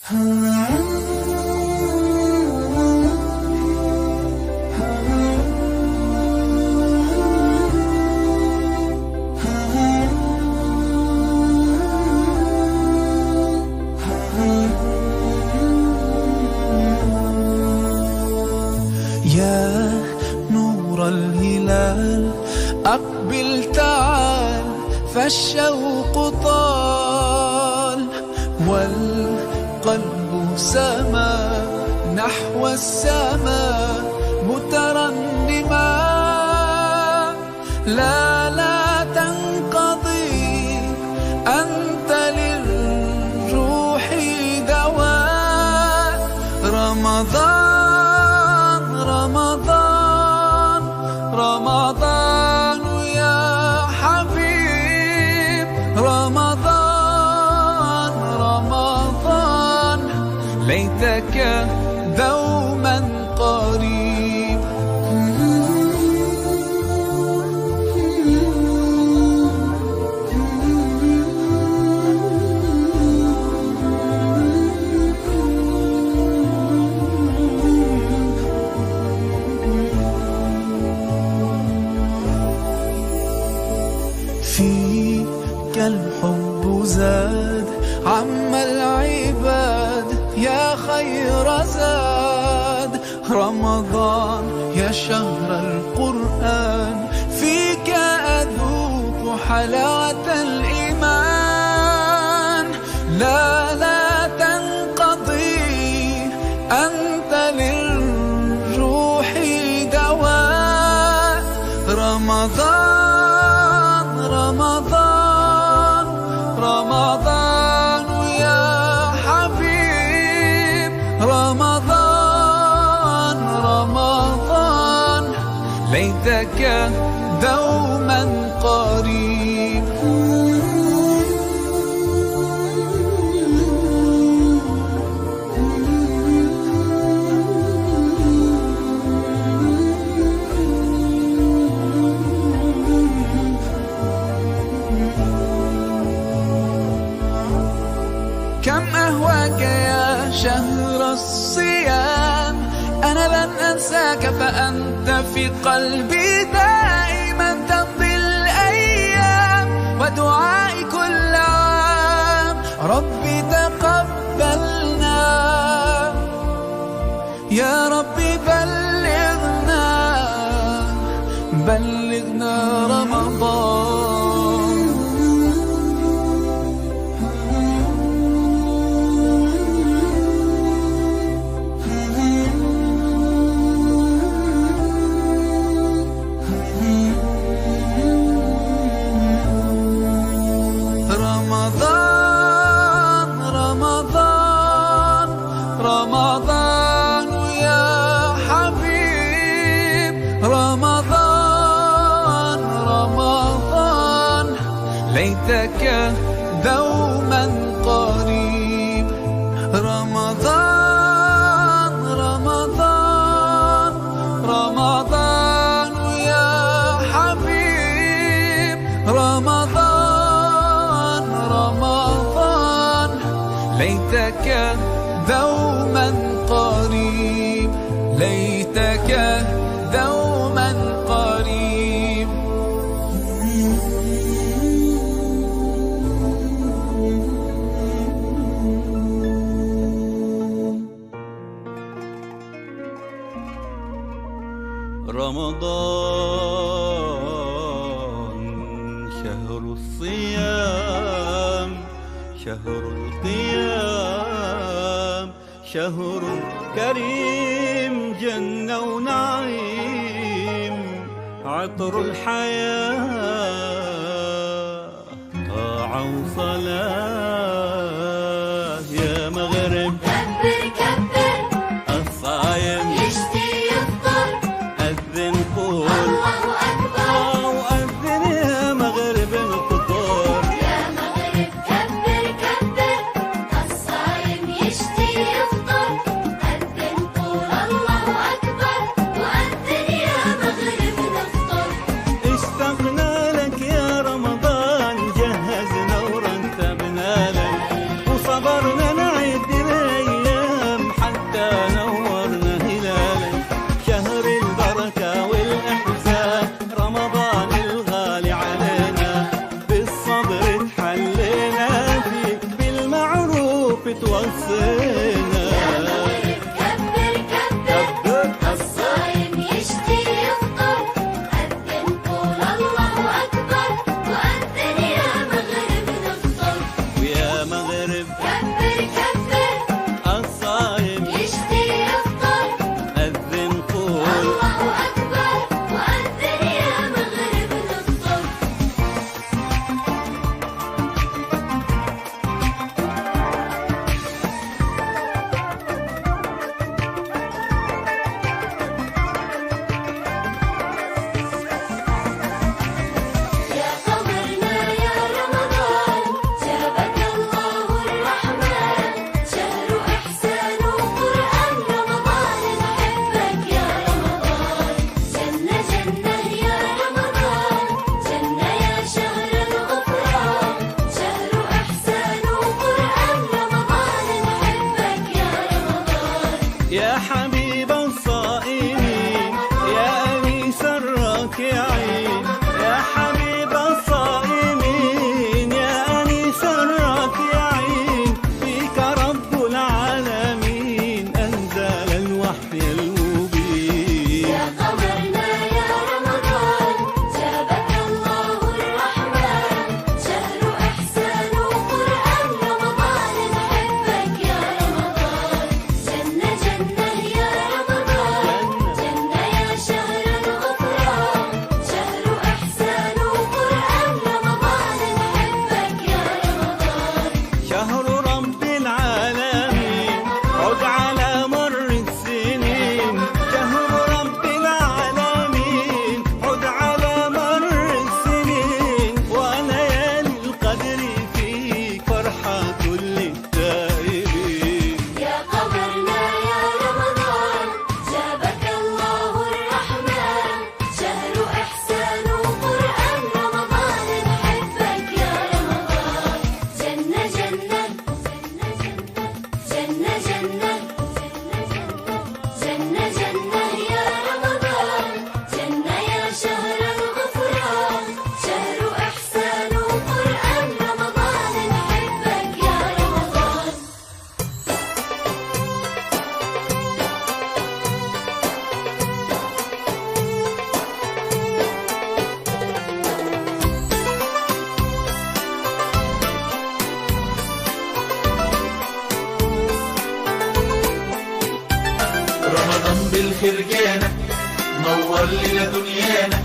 يا نور الهلال أقبل تعال، فالشوق طال والقلب سما نحو السماء مترنما. لا تنقضي، أنت للروح دواء. رمضان رمضان رمضان يا حبيب، رمضان رمضان ليتك دوما قريب. فيك الحب زاد عم العباد، يا خير زاد. رمضان يا شهر القرآن، فيك أذوق حلاوة الإيمان. لا تنقضي، أنت للروح دواء. رمضان رمضان رمضان يا حبيب، رمضان رمضان ليتك دوما قريب. كم أهواك يا شهر الصيام، أنا لن أنساك فأنت في قلبي دائما. تمضي الأيام ودعائي كل عام، ربي تقبلنا يا ربي. بلغنا رمضان. رمضان رمضان رمضان يا حبيب، رمضان رمضان ليتك دوما قريب. رمضان رمضان رمضان يا حبيب، رمضان رمضان ليتك دوما قريب، ليتك دوما قريب. رمضان شهر الصيام، شهر القيام، شهر كريم، جنة ونعيم، عطر الحياة، طاعة وصلاة. يا مغرب كبر كبر، الصايم يشتي يفطر، أذن قول الله أكبر. وأذن يا مغرب الفطور. يا مغرب كبر كبر، الصايم يشتي يفطر، أذن قول الله أكبر، وأذن يا مغرب نفطر. اشتقنا لك يا رمضان، جهزنا ورتبنا لك. بتوصينا. يا مغرب كبر كبر الصايم يشتي يفطر أذن قول الله أكبر وأذن يا مغرب نفطر. ويا مغرب كبر كبر الصايم يشتي يفطر أذن قول الله أكبر وأذن يا مغرب نفطر. يا قمرنا يا رمضان جابك الله الرحمن شهر إحسان وقرآن رمضان نحبك يا رمضان. جنة جنة يا رمضان جنة يا شهر الغفران شهر إحسان وقرآن رمضان نحبك يا رمضان. يا حبيب الصائمين يا أنيس الراكعين. يا حبيب الصائمين يا أنيس الراكعين. فيك رب العالمين أنزل الوحي المبين. يا قمرنا يا رمضان جابك الله الرحمن شهر إحسان وقرآن رمضان نحبك يا رمضان. جنة جنة يا رمضان جنة يا شهر الغفران شهر إحسان وقرآن رمضان نحبك يا رمضان. شهر رب العالمين عد على مر السنين. شهر رب العالمين عد على مر السنين. وليالي القدر فيك فرحة للتائبين. يا قمرنا يا رمضان جابك الله الرحمن شهر إحسان وقرآن رمضان نحبك يا رمضان. جنة جنة جنة جنة جنة جنة يا رمضان جنة يا شهر الغفران شهر إحسان وقرآن رمضان نحبك يا رمضان. رمضان بالخير جانا نور لنا دنيانا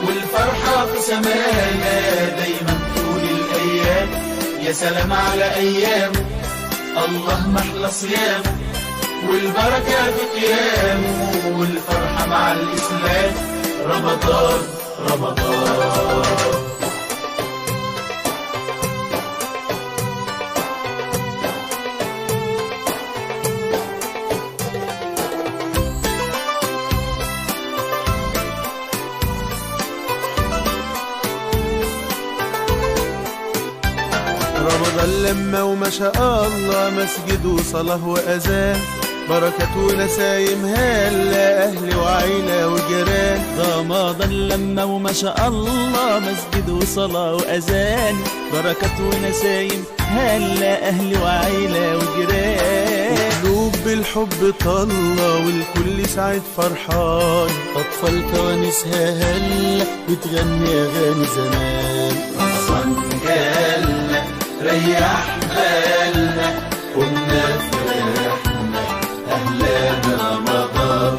والفرحة في سمانا دايما طول الأيام. يا سلام على أيامه الله محلى صيامه والبركة في قيامه والفرحة مع الإسلام. رمضان رمضان رمضان لما وما شاء الله مسجد وصلاة وأذان بركة ونسايم هلا أهل وعيلة وجيران. رمضان لما وما شاء الله مسجد وصلاة وأذان بركة ونسايم هلا أهل وعيلة وجيران. قلوب بالحب طلة والكل سعيد فرحان. أطفال كوانيسها هلا بتغني أغاني زمان. جالنا ريح بالنا كنا فرحنا أهلا رمضان.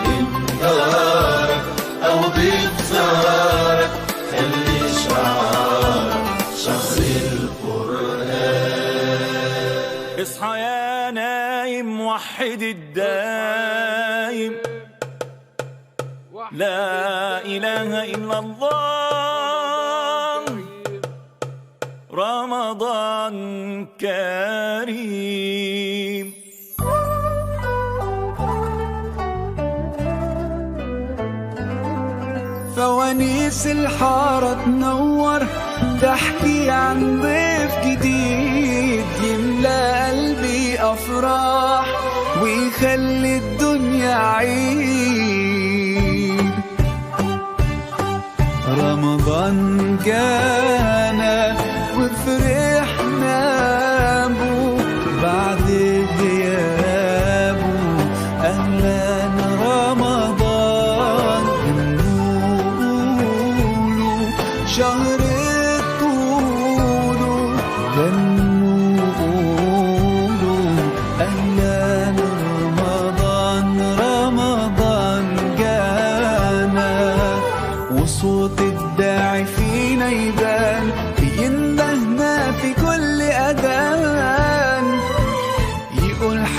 انذارك أو بإنذارك خلي شعارك شهر القرآن. اصحى يا نايم وحد الدايم لا إله إلا الله. رمضان كريم. فوانيس الحارة تنور تحكي عن ضيف جديد يملى قلبي أفراح ويخلي الدنيا عيد. رمضان جانا وفرحنا بو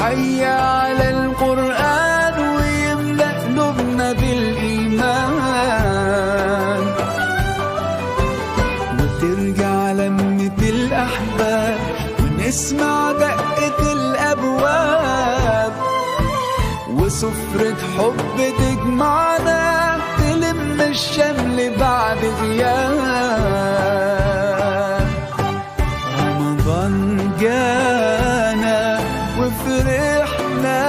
حي على القرآن ويملأ قلوبنا بالإيمان، وترجع لمة الأحباب ونسمع دقة الأبواب، وسفرة حب تجمعنا تلم الشمل بعد غياب. رمضان جانا وفرحنا